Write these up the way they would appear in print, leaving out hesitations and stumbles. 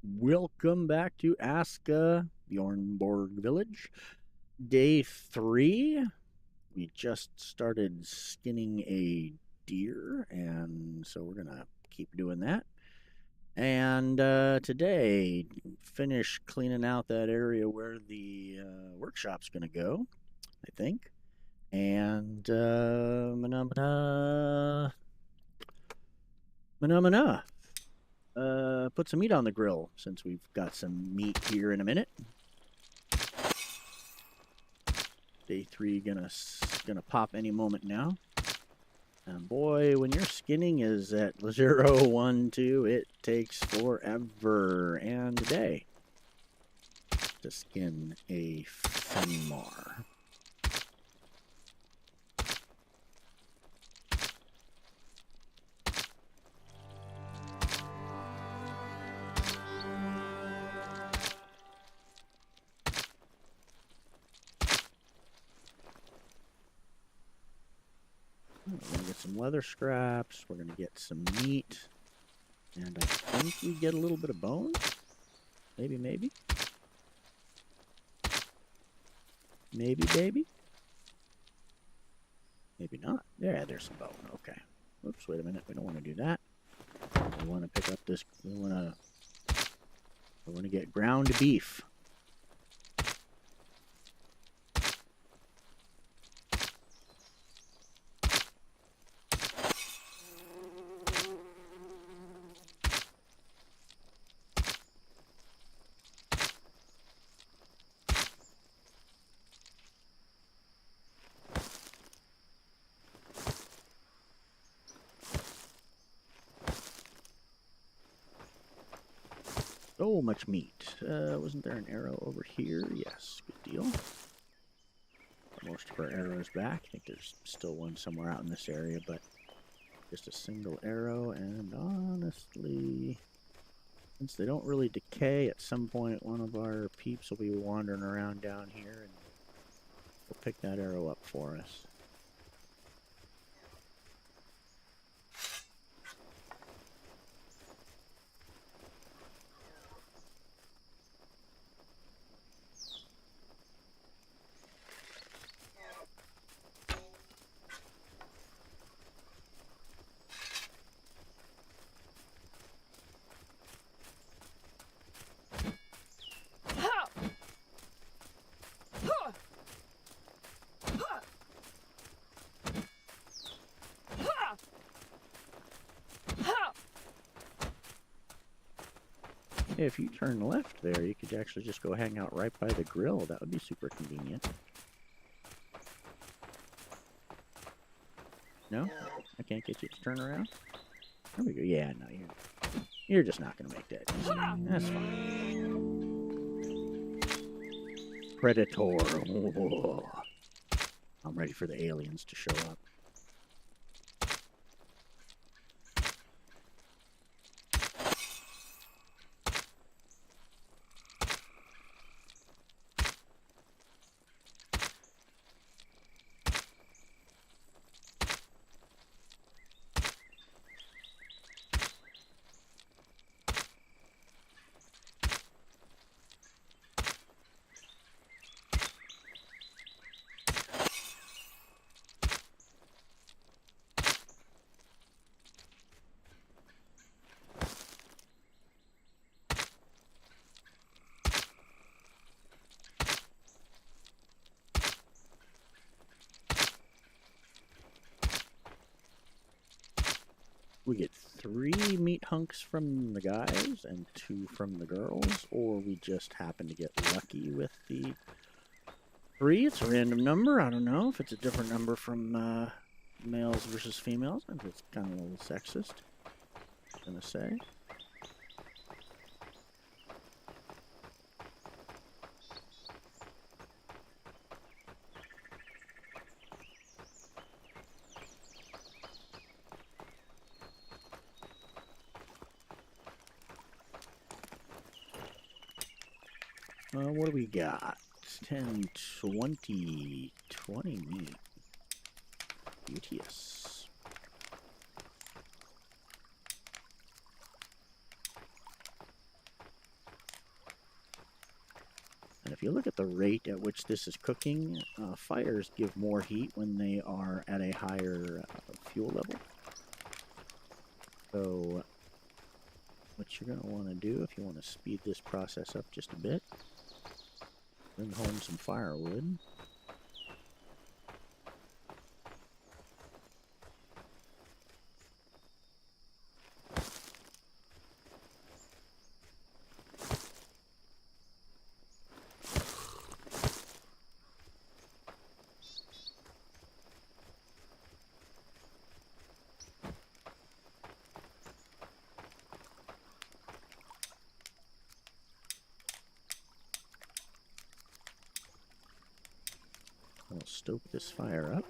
Welcome back to ASKA Bjornborg Village. Day 3. We just started skinning a deer, and so we're going to keep doing that. And today, finish cleaning out that area where the workshop's going to go, I think. And put some meat on the grill since we've got some meat here in a minute. Day 3 gonna pop any moment now. And boy, when your skinning is at 0, 1, 2, it takes forever and a day to skin a femur. We're going to get some leather scraps. We're going to get some meat. And I think we get a little bit of bone. Maybe. Maybe, baby. Maybe not. Yeah, there's some bone. Okay. Oops, wait a minute. We don't want to do that. We want to pick up this. We want to get ground beef. So much meat. Wasn't there an arrow over here? Yes, good deal. Most of our arrows back. I think there's still one somewhere out in this area, but just a single arrow. And honestly, since they don't really decay, at some point one of our peeps will be wandering around down here, and we'll pick that arrow up for us. If you turn left there, you could actually just go hang out right by the grill. That would be super convenient. No? I can't get you to turn around? There we go. Yeah, no, you're just not going to make that. That's fine. Predator. Oh. I'm ready for the aliens to show up. We get 3 meat hunks from the guys and 2 from the girls, or we just happen to get lucky with the 3. It's a random number. I don't know if it's a different number from males versus females. I think it's kind of a little sexist, I'm gonna say. What do we got? 10, 20 meat. Beauteous. if you look at the rate at which this is cooking, fires give more heat when they are at a higher fuel level. So what you're going to want to do, if you want to speed this process up just a bit, bring home some firewood. I'll stoke this fire up.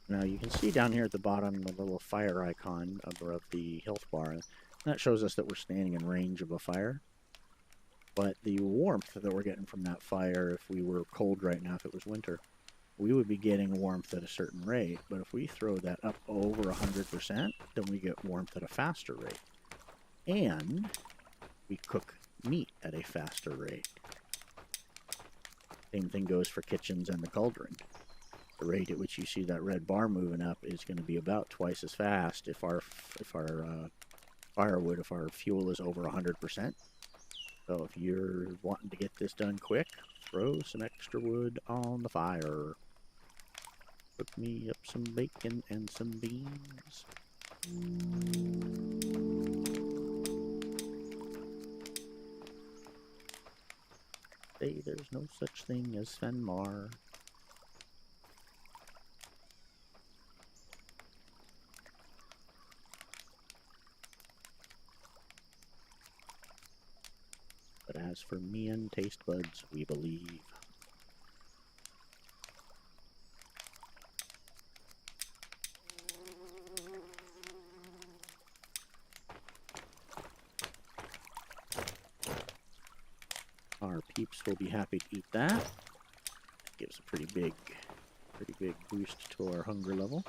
Now you can see down here at the bottom the little fire icon above the health bar. That shows us that we're standing in range of a fire. But the warmth that we're getting from that fire, if we were cold right now, if it was winter, we would be getting warmth at a certain rate. But if we throw that up over 100%, then we get warmth at a faster rate. And we cook meat at a faster rate. Same thing goes for kitchens and the cauldron. The rate at which you see that red bar moving up is going to be about twice as fast if our firewood, if our fuel is over 100%. So if you're wanting to get this done quick, throw some extra wood on the fire. Cook me up some bacon and some beans. Say there's no such thing as Fenmar. But as for me and taste buds, we believe. Our peeps will be happy to eat that. It gives a pretty big boost to our hunger level.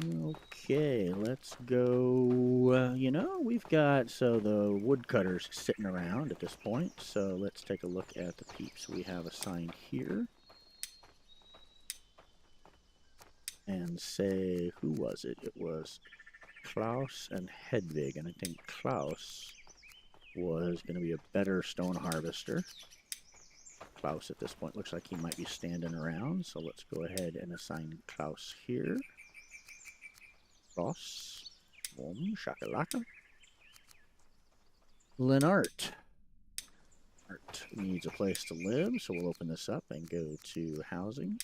Okay, let's go. You know, we've got, so the woodcutter's sitting around at this point, so let's take a look at the peeps we have assigned here. And say, who was it? It was Klaus and Hedvig, and I think Klaus was going to be a better stone harvester. Klaus at this point looks like he might be standing around, so let's go ahead and assign Klaus here. Ross, boom, shakalaka. Lennart. Lennart needs a place to live, so we'll open this up and go to housing.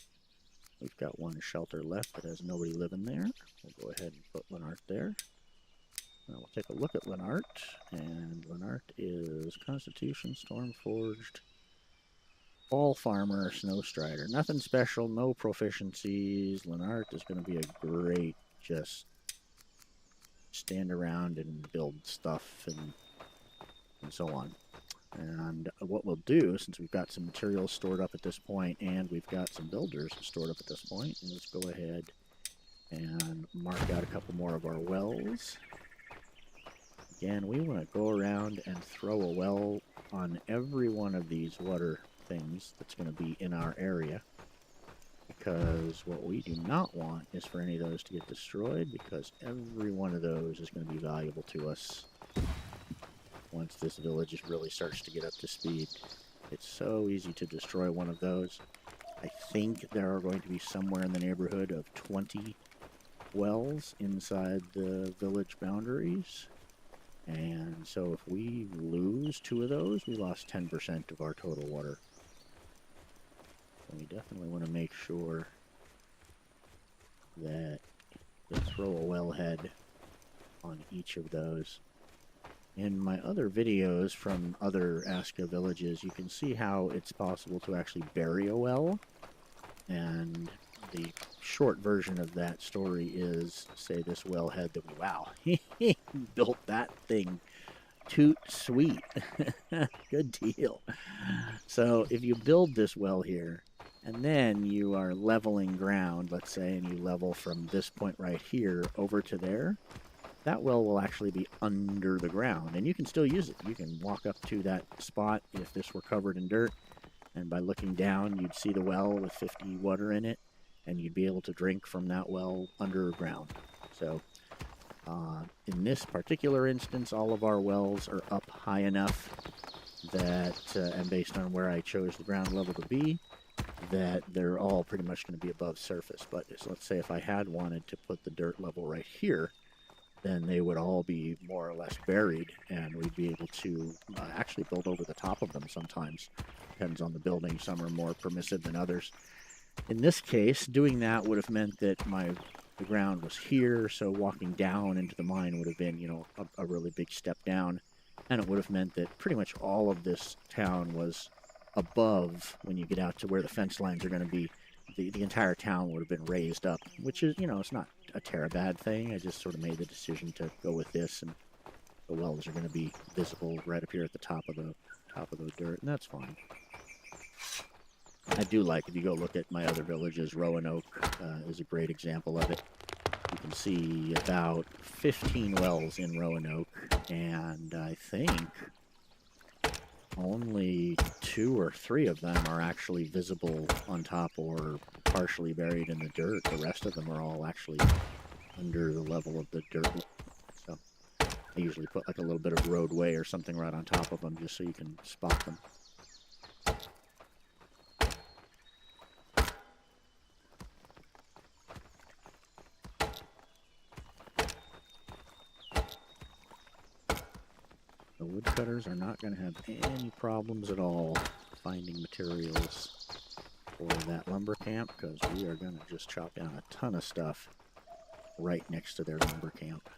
We've got one shelter left that has nobody living there. We'll go ahead and put Lennart there. Now we'll take a look at Lennart, and Lennart is Constitution, Stormforged, Fall Farmer, Snowstrider. Nothing special, no proficiencies. Lennart is going to be a great just stand around and build stuff and so on. And what we'll do, since we've got some materials stored up at this point and we've got some builders stored up at this point, is go ahead and mark out a couple more of our wells. Again, we want to go around and throw a well on every one of these water things that's going to be in our area. Because what we do not want is for any of those to get destroyed, because every one of those is going to be valuable to us once this village really starts to get up to speed. It's so easy to destroy one of those. I think there are going to be somewhere in the neighborhood of 20 wells inside the village boundaries. And so if we lose 2 of those, we lost 10% of our total water. So we definitely want to make sure that we throw a wellhead on each of those. In my other videos from other ASKA villages, you can see how it's possible to actually bury a well. And the short version of that story is, say, this wellhead that we, wow, he built that thing toot sweet. Good deal. So if you build this well here, and then you are leveling ground, let's say, and you level from this point right here over to there, that well will actually be under the ground, and you can still use it. You can walk up to that spot if this were covered in dirt, and by looking down, you'd see the well with 50 water in it, and you'd be able to drink from that well underground. So in this particular instance, all of our wells are up high enough that, and based on where I chose the ground level to be, that they're all pretty much going to be above surface. But let's say if I had wanted to put the dirt level right here, then they would all be more or less buried, and we'd be able to actually build over the top of them sometimes. Depends on the building. Some are more permissive than others. In this case, doing that would have meant that the ground was here, so walking down into the mine would have been, you know, a really big step down, and it would have meant that pretty much all of this town was above when you get out to where the fence lines are going to be. The entire town would have been raised up, which is, you know, it's not a bad thing. I just sort of made the decision to go with this, and the wells are going to be visible right up here at the top of the dirt, and that's fine. I do like, if you go look at my other villages, Roanoke is a great example of it. You can see about 15 wells in Roanoke, and I think only 2 or 3 of them are actually visible on top or partially buried in the dirt. The rest of them are all actually under the level of the dirt. So I usually put like a little bit of roadway or something right on top of them just so you can spot them. The woodcutters are not going to have any problems at all finding materials for that lumber camp, because we are going to just chop down a ton of stuff right next to their lumber camp.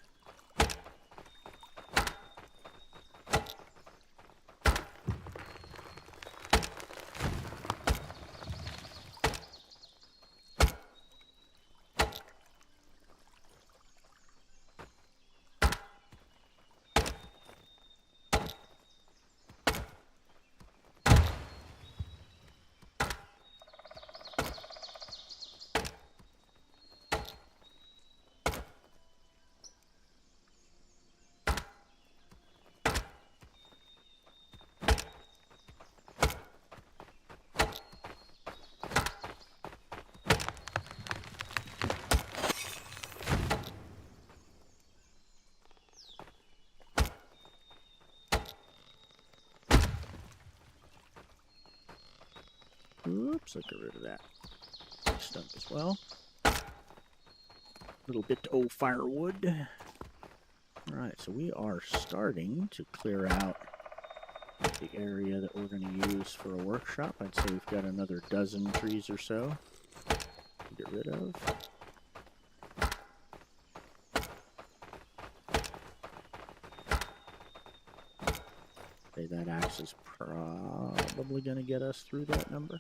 Oops, I'll get rid of that stump as well. A little bit of old firewood. Alright, so we are starting to clear out the area that we're going to use for a workshop. I'd say we've got another dozen trees or so to get rid of. Okay, that axe is probably going to get us through that number.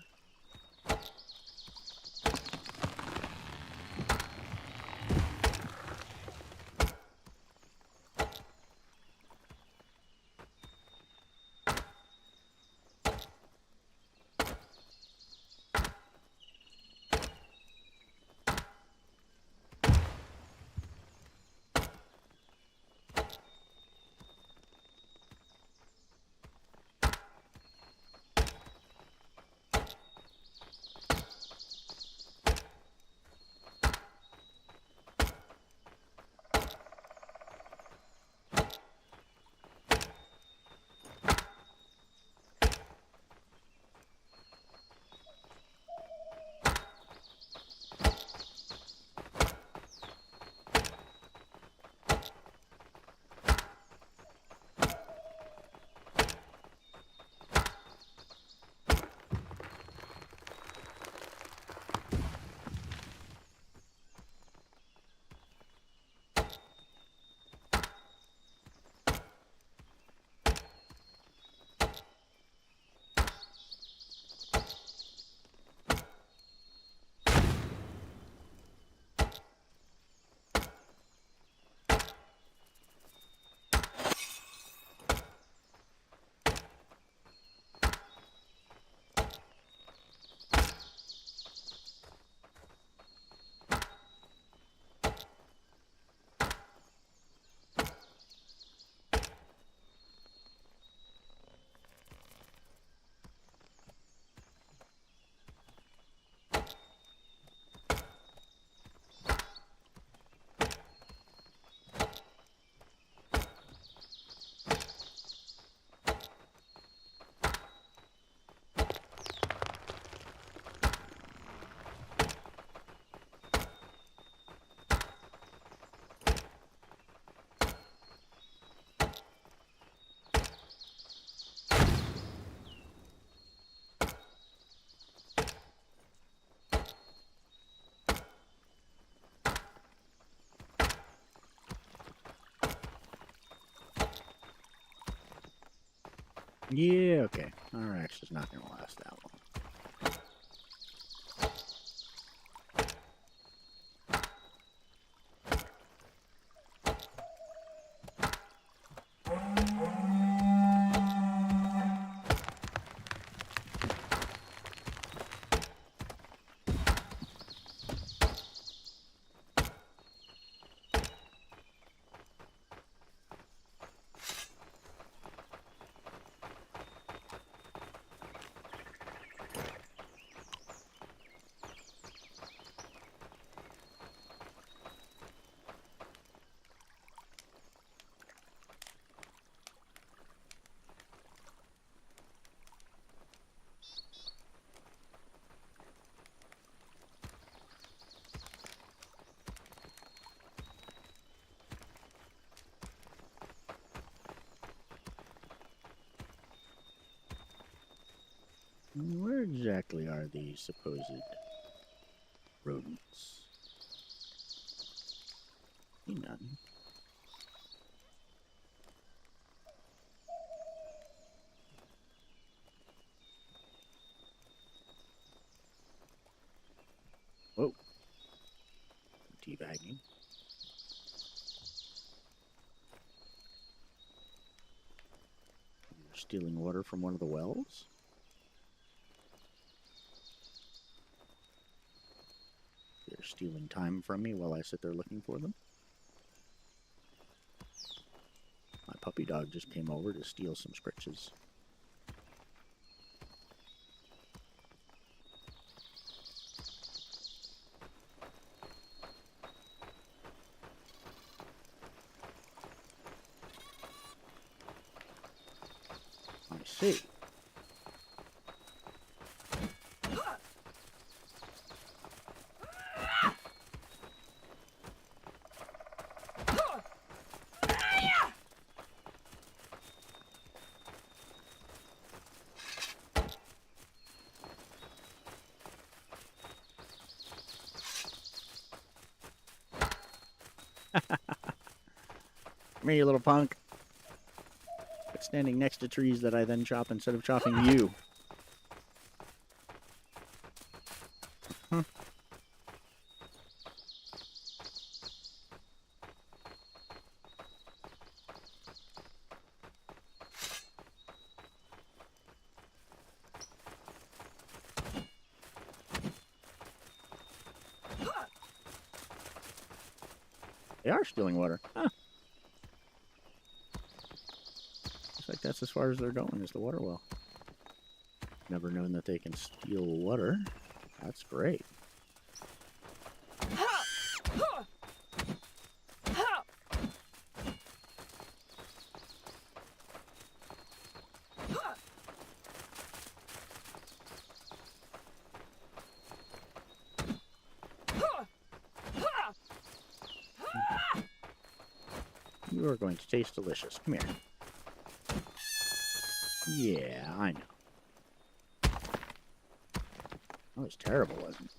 Yeah, okay. Our axe is not going to last that long. Where exactly are these supposed rodents? See none. Whoa. Teabagging. You're stealing water from one of the wells? They're stealing time from me while I sit there looking for them? My puppy dog just came over to steal some scritches. I see. Come here, you little punk. Quit standing next to trees that I then chop instead of chopping you. Huh. They are stealing water. Huh. Looks like that's as far as they're going, is the water well. Never known that they can steal water. That's great. You are going to taste delicious. Come here. Yeah, I know. That was terrible, wasn't it?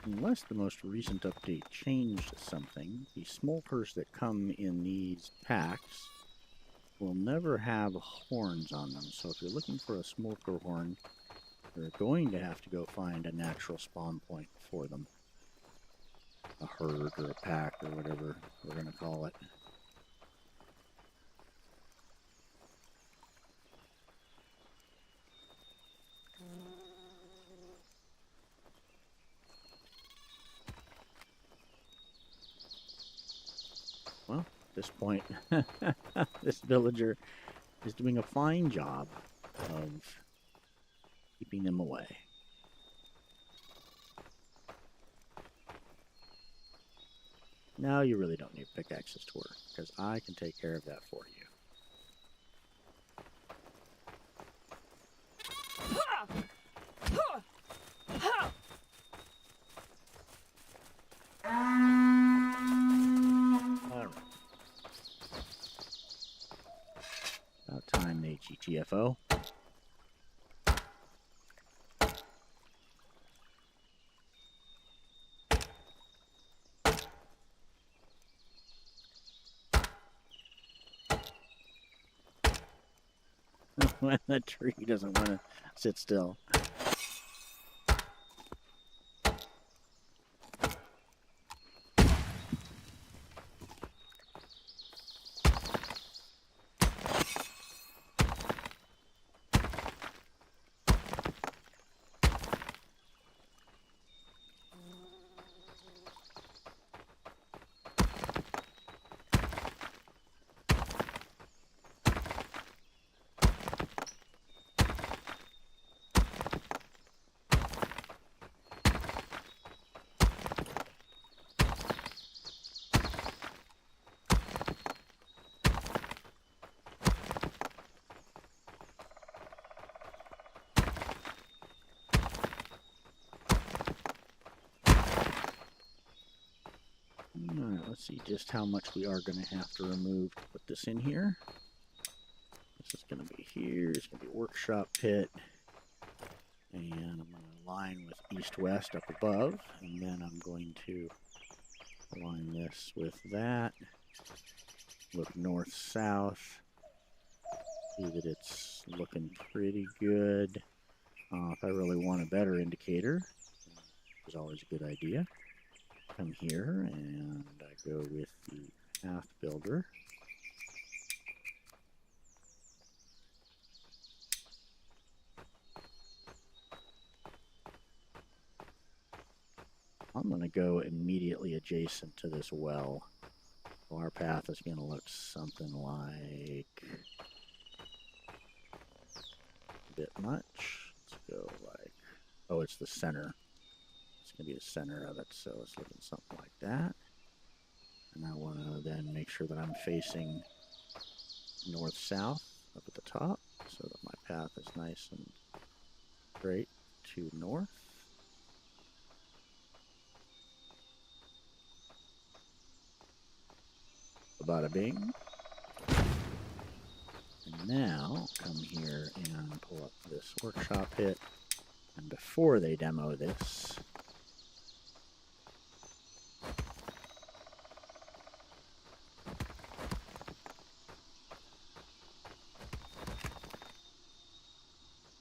Unless the most recent update changed something, the Smolkrs that come in these packs will never have horns on them. So if you're looking for a Smolkr horn, you're going to have to go find a natural spawn point for them. A herd or a pack or whatever we're going to call it. Well, at this point, this villager is doing a fine job of keeping them away. Now you really don't need pickaxes to work, because I can take care of that for you. I'm the GTFO. When the tree doesn't want to sit still. Alright, let's see just how much we are going to have to remove to put this in here. This is going to be here. It's going to be workshop pit. And I'm going to align with east-west up above. And then I'm going to align this with that. Look north-south. See that it's looking pretty good. If I really want a better indicator, which is always a good idea, come here and I go with the path builder. I'm going to go immediately adjacent to this well. So our path is going to look something like a bit much. Let's go like, oh, it's the center. It's going to be the center of it, so it's looking something like that. And I want to then make sure that I'm facing north-south up at the top so that my path is nice and straight to north. Bada bing. And now come here and pull up this workshop pit. And before they demo this,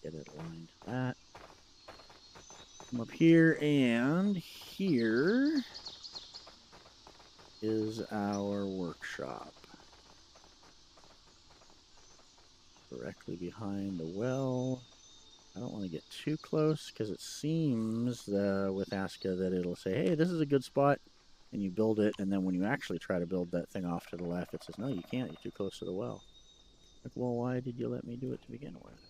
get it aligned to that. Come up here, and here is our workshop. Directly behind the well. I don't want to get too close because it seems with ASKA that it'll say, hey, this is a good spot, and you build it, and then when you actually try to build that thing off to the left, it says, no, you can't, you're too close to the well. Like, well, why did you let me do it to begin with?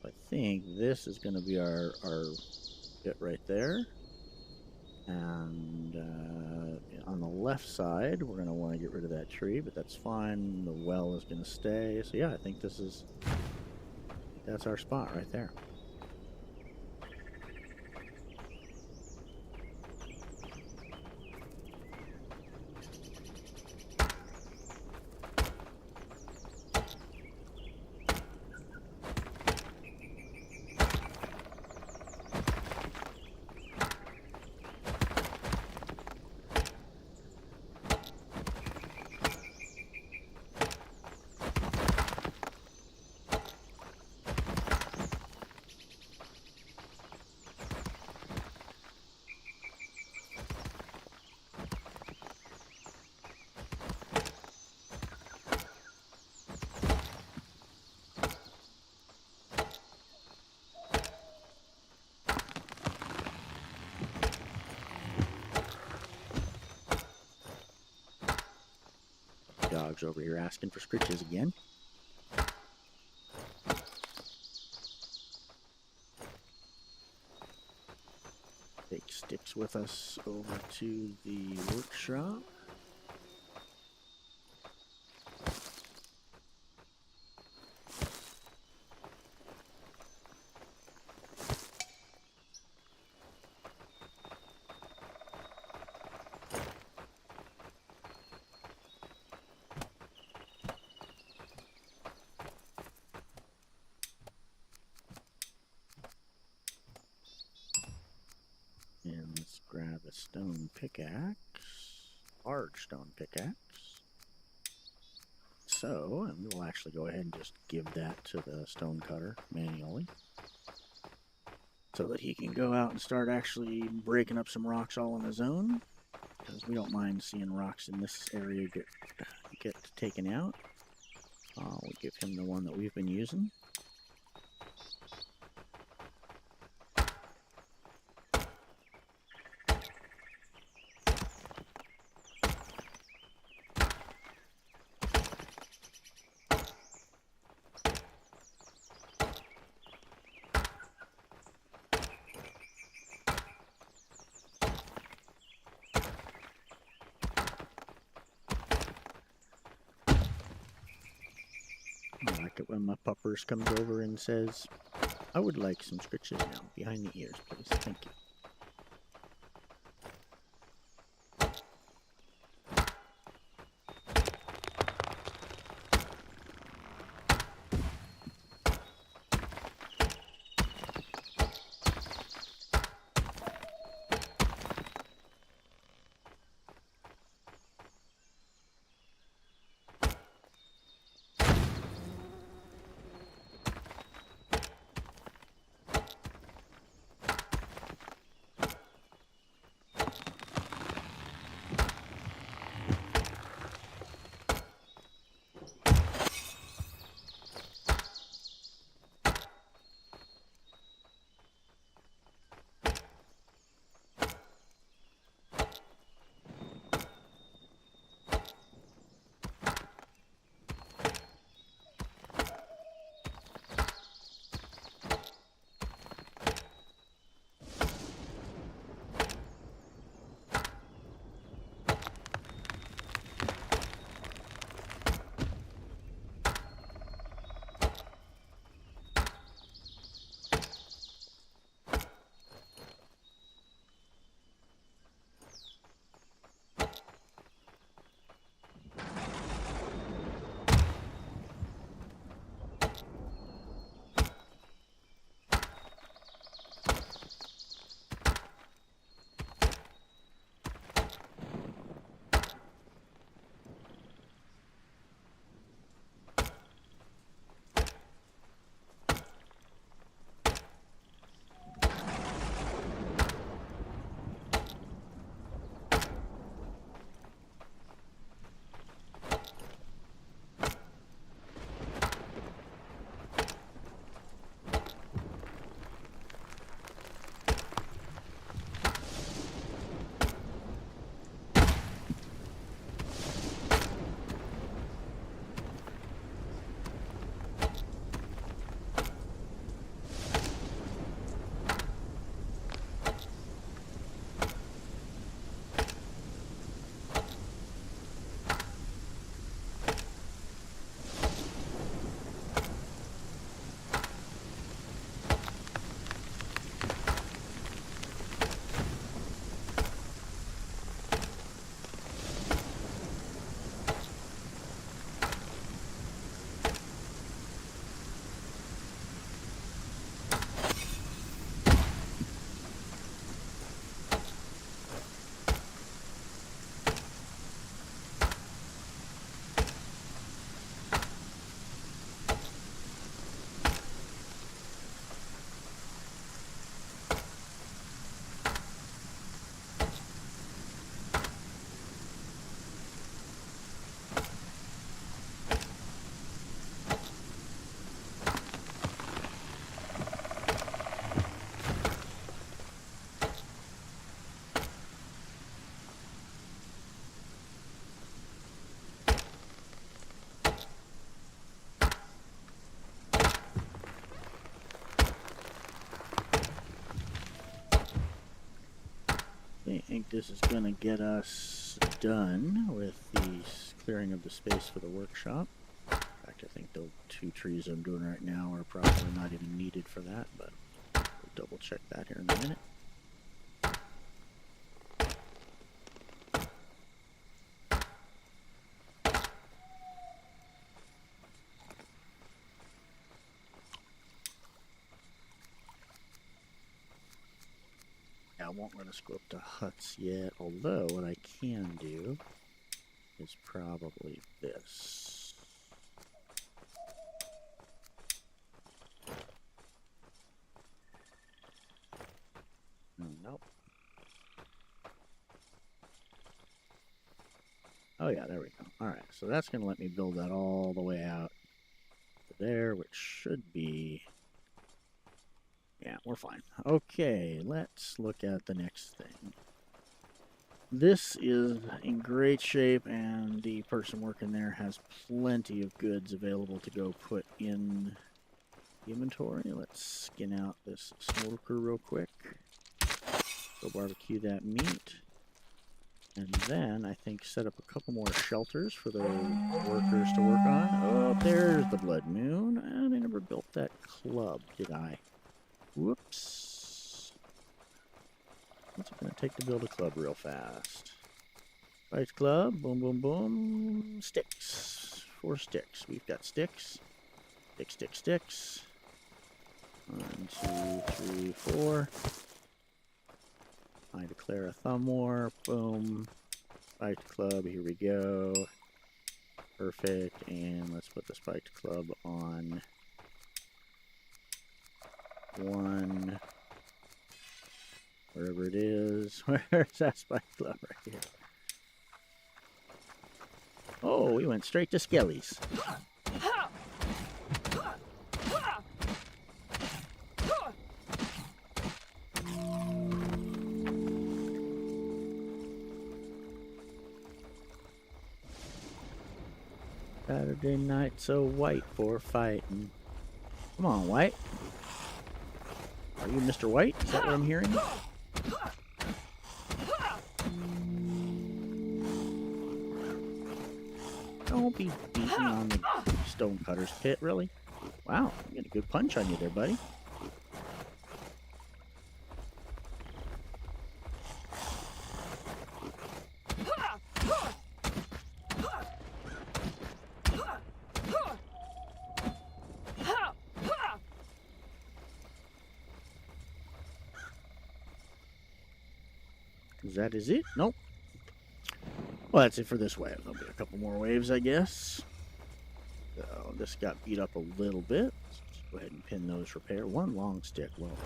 I think this is going to be our bit right there. And on the left side, we're going to want to get rid of that tree, but that's fine. The well is going to stay. So yeah, I think that's our spot right there. Dog's over here asking for scritches again. Take sticks with us over to the workshop. a stone pickaxe, large stone pickaxe. So, and we'll actually go ahead and just give that to the stone cutter manually, so that he can go out and start actually breaking up some rocks all on his own, because we don't mind seeing rocks in this area get taken out. We'll give him the one that we've been using. I like it when my puppers comes over and says, "I would like some scritches now, behind the ears, please. Thank you." I think this is going to get us done with the clearing of the space for the workshop. In fact, I think the 2 trees I'm doing right now are probably not even needed for that, but we'll double check that here in a minute. Now won't let us go up to huts yet, although what I can do is probably this. Nope. Oh yeah, there we go. Alright, so that's going to let me build that all the way out to there, which should be... Yeah, we're fine. Okay, let's look at the next thing. This is in great shape, and the person working there has plenty of goods available to go put in the inventory. Let's skin out this Smolkr real quick. Go barbecue that meat. And then, I think, set up a couple more shelters for the workers to work on. Oh, there's the Blood Moon. And I never built that club, did I? Whoops. What's it going to take to build a club real fast? Fight club. Boom, boom, boom. Sticks. 4 sticks. We've got sticks. Sticks, sticks, sticks. 1, 2, 3, 4. I declare a thumb war. Boom. Spiked club. Here we go. Perfect. And let's put the spiked club on 1. Wherever it is. Where's that spiked club? Right here. Oh, we went straight to Skelly's. Saturday night so white for fighting. Come on, White. Are you Mr. White? Is that what I'm hearing? Don't be beating on the stonecutter's pit, really? Wow, you got a good punch on you there, buddy. That is it? Nope. Well, that's it for this wave. There'll be a couple more waves, I guess. So this got beat up a little bit. Let's just go ahead and pin those repair. 1 long stick. Well,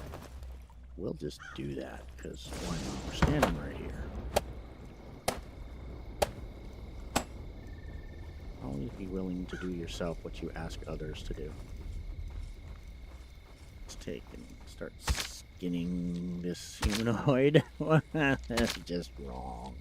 we'll just do that, because why not? We're standing right here. Always be willing to do yourself what you ask others to do. Let's take and start skinning this humanoid. That's just wrong.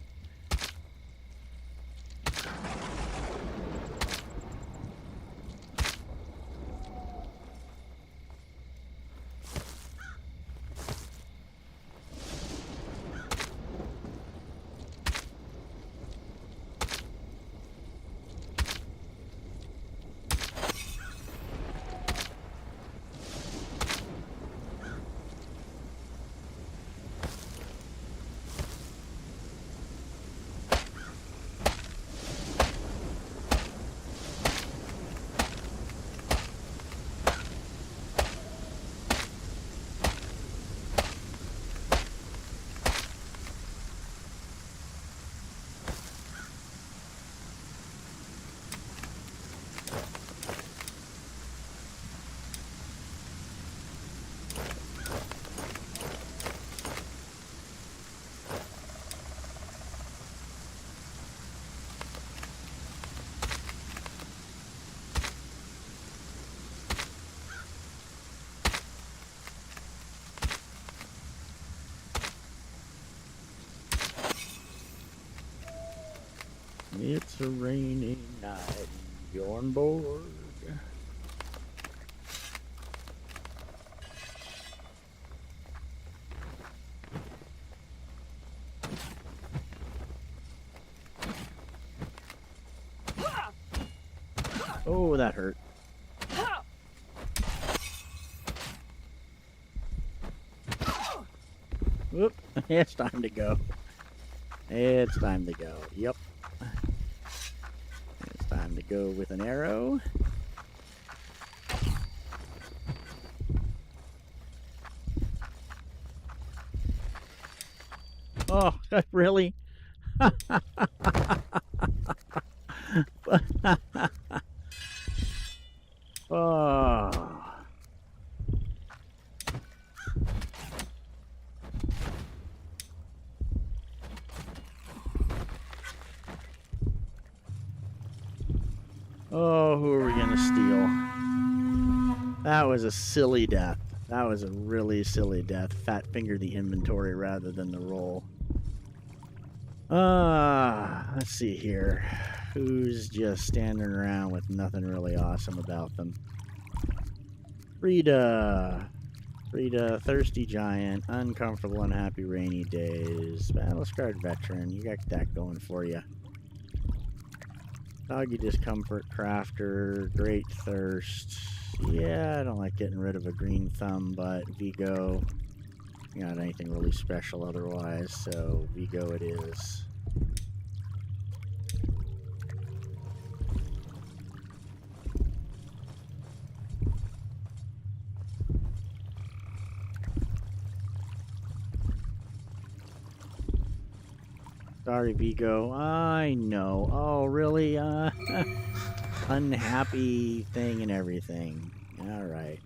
It's a rainy night in Bjornborg. Oh, that hurt. Whoop, it's time to go. It's time to go. Yep. It's time to go with an arrow. Oh, really? Oh. Oh, who are we gonna steal? That was a silly death. That was a really silly death. Fat finger the inventory rather than the roll. Let's see here. Who's just standing around with nothing really awesome about them? Frida. Frida, Thirsty Giant, Uncomfortable, Unhappy, Rainy Days, Battle Scarred Veteran. You got that going for you. Doggy Discomfort, Crafter, Great Thirst. Yeah, I don't like getting rid of a green thumb, but Vigo. Not anything really special otherwise, so Vigo it is. Sorry, Vigo. I know. Oh, really? Unhappy thing and everything. All right.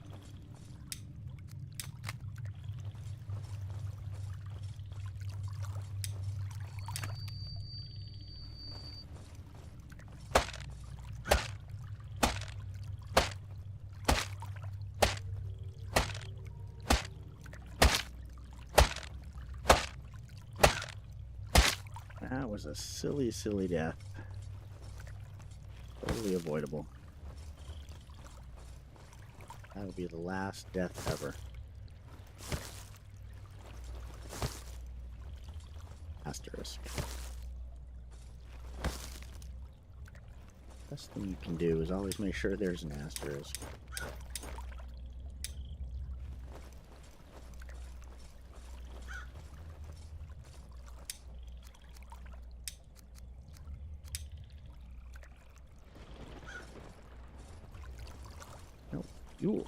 That was a silly, silly death. Totally avoidable. That would be the last death ever. Asterisk. Best thing you can do is always make sure there's an asterisk. Fuel.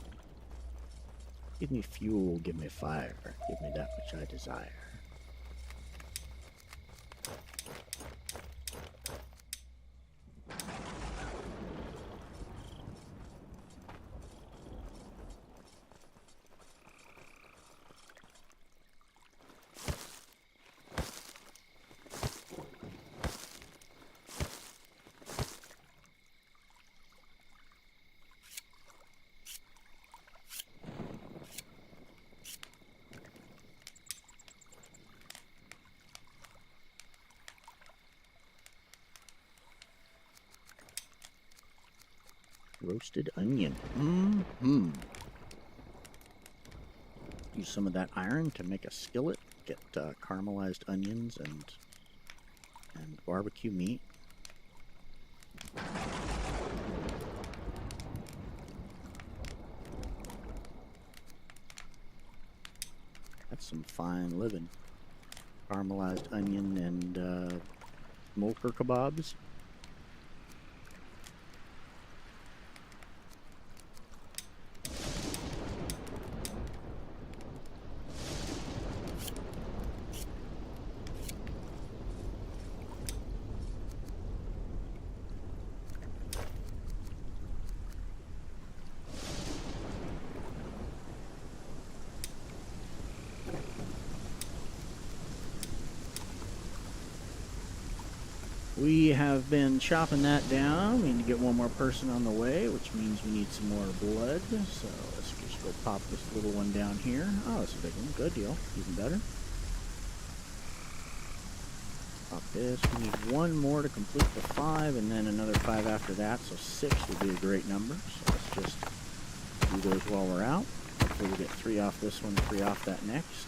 Give me fuel, give me fire, give me that which I desire. Roasted onion. Use some of that iron to make a skillet. Get caramelized onions and barbecue meat. That's some fine living. Caramelized onion and Smolkrs kebabs. We have been chopping that down. We need to get one more person on the way, which means we need some more blood. So let's just go pop this little one down here. Oh, that's a big one. Good deal. Even better. Pop this. We need one more to complete the 5, and then another 5 after that. So 6 would be a great number. So let's just do those while we're out. Hopefully we get 3 off this one, 3 off that next.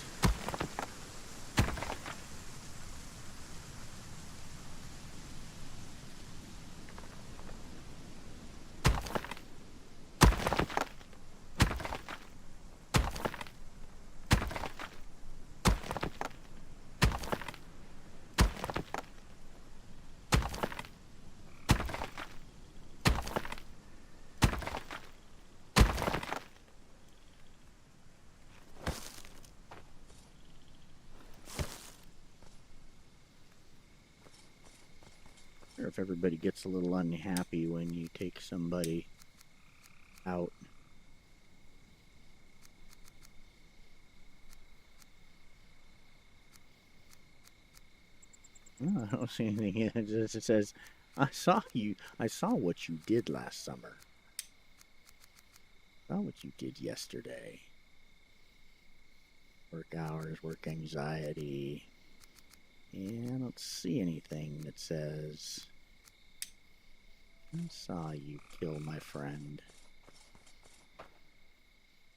if everybody gets a little unhappy when you take somebody out. Oh, I don't see anything. It says, I saw what you did last summer. I saw what you did yesterday. Work hours, work anxiety. Yeah, I don't see anything that says, I saw you kill my friend.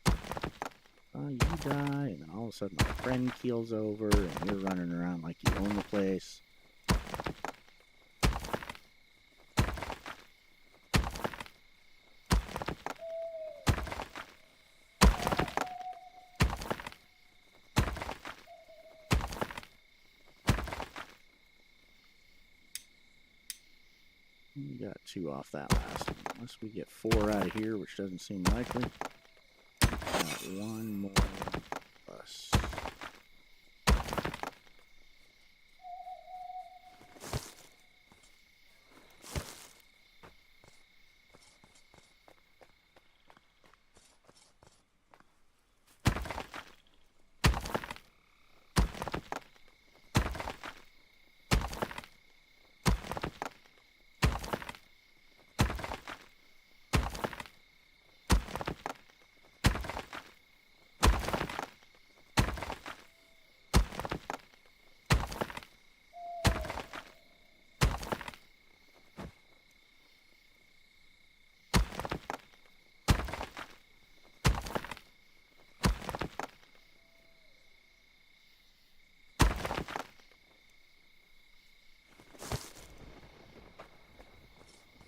Saw you die, and then all of a sudden my friend keels over, and you're running around like you own the place. We got 2 off that last one. Unless we get 4 out of here, which doesn't seem likely. Got 1 more plus.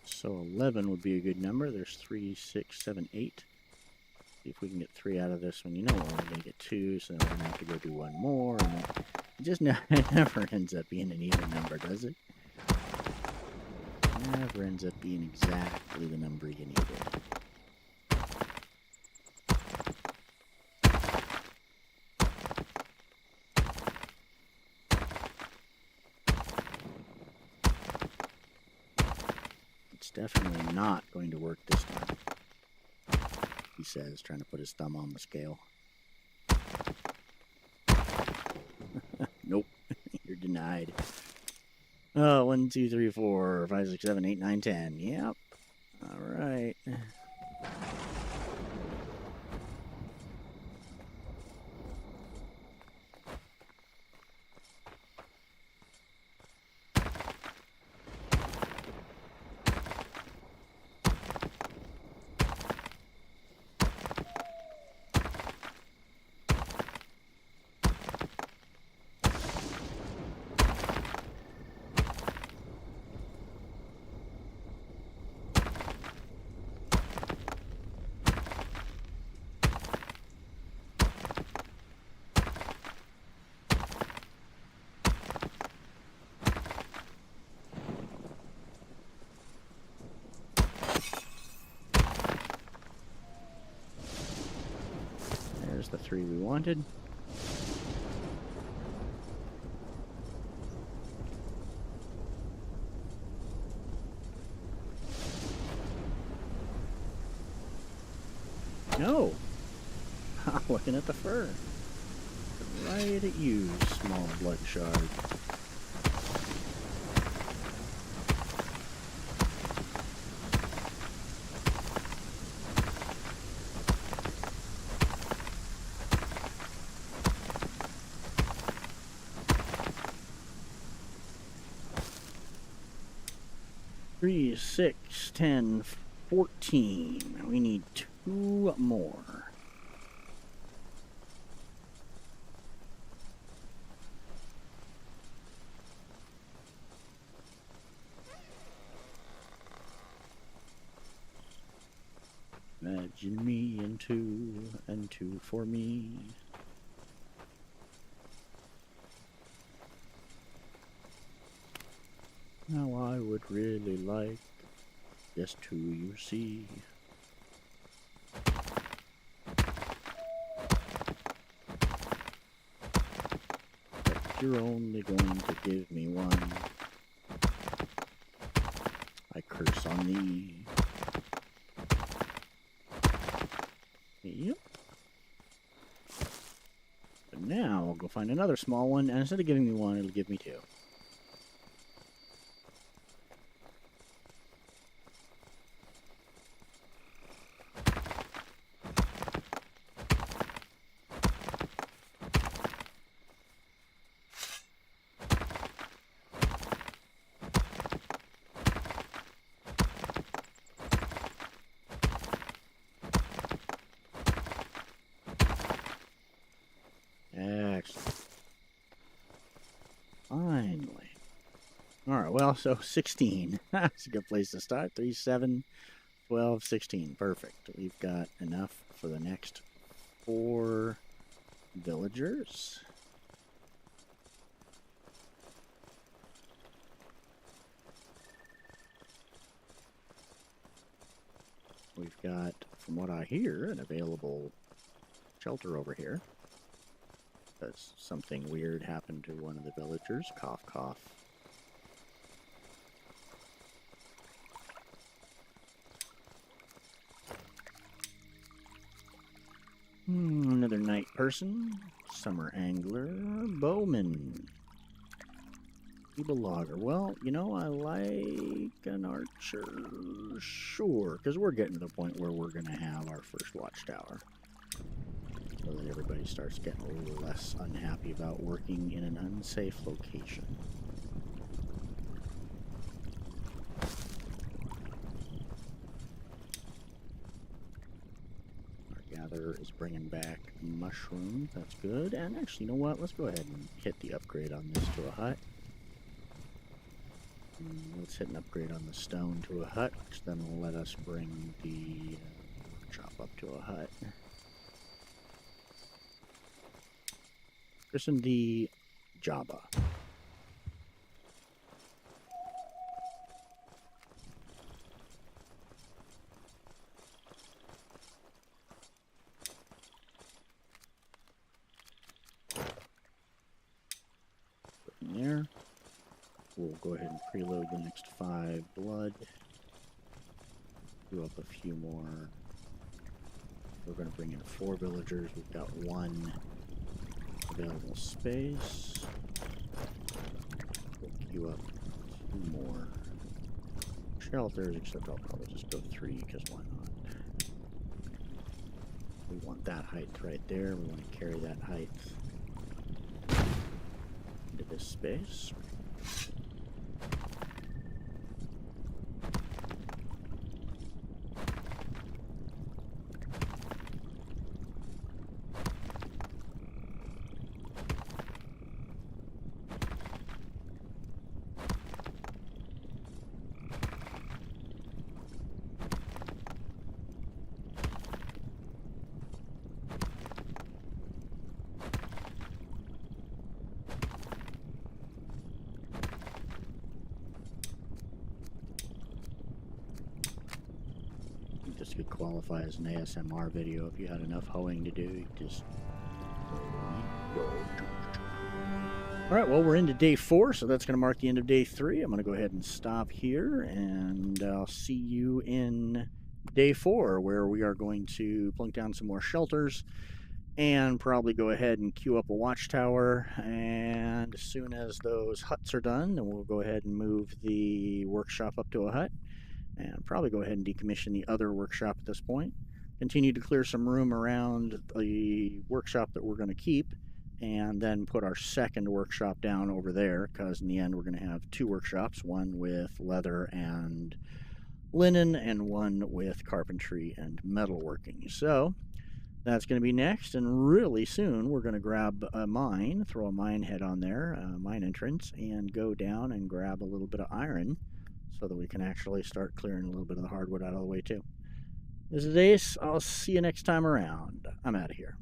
So 11 would be a good number. There's 3, 6, 7, 8. See if we can get 3 out of this one. You know we're only going to get 2, so then we're going to have to go do 1 more. And then it just it never ends up being an even number, does it? It never ends up being exactly the number you needed. Definitely not going to work this time, he says, trying to put his thumb on the scale. Nope, you're denied. Oh, 1, 2, 3, 4, 5, 6, 7, 8, 9, 10. Yep. All right. There's the 3 we wanted. No! Looking at the fur. Right at you, small blood shard. Three, 6, 10, 14. We need 2 more. Imagine me and 2 for me. Now I would really like just 2, you see. But you're only going to give me 1. curse on the... Yep. But now I'll go find another small one, and instead of giving me one, it'll give me two. Excellent. Finally. Alright, well, so 16. That's a good place to start. 3, 7, 12, 16. Perfect. We've got enough for the next 4 villagers. We've got, from what I hear, an available shelter over here. Because something weird happened to one of the villagers. Cough, cough. Another night person. Summer angler. Bowman. Feeble logger. Well, you know, I like an archer. Sure, because we're getting to the point where we're going to have our first watchtower. So that everybody starts getting a little less unhappy about working in an unsafe location. Our gatherer is bringing back mushrooms. That's good. And actually, you know what? Let's go ahead and hit the upgrade on this to a hut. Let's hit an upgrade on the stone to a hut, which then will let us bring the workshop up to a hut. Christen the Jabba. Put in there. We'll go ahead and preload the next 5 blood. Do up a few more. We're going to bring in 4 villagers. We've got 1 available space. We'll queue up 2 more shelters, except I'll probably just go 3 because why not? We want that height right there. We want to carry that height into this space. This could qualify as an ASMR video if you had enough hoeing to do. You just... Alright, well, we're into day 4, so that's going to mark the end of day 3. I'm going to go ahead and stop here, and I'll see you in day 4, where we are going to plunk down some more shelters and probably go ahead and queue up a watchtower. And as soon as those huts are done, then we'll go ahead and move the workshop up to a hut. And probably go ahead and decommission the other workshop at this point. Continue to clear some room around the workshop that we're going to keep, and then put our second workshop down over there, because in the end we're going to have 2 workshops, one with leather and linen, and one with carpentry and metalworking. So that's going to be next, and really soon we're going to grab a mine, throw a mine head on there, a mine entrance, and go down and grab a little bit of iron, so that we can actually start clearing a little bit of the hardwood out of the way too. This is Ace. I'll see you next time around. I'm out of here.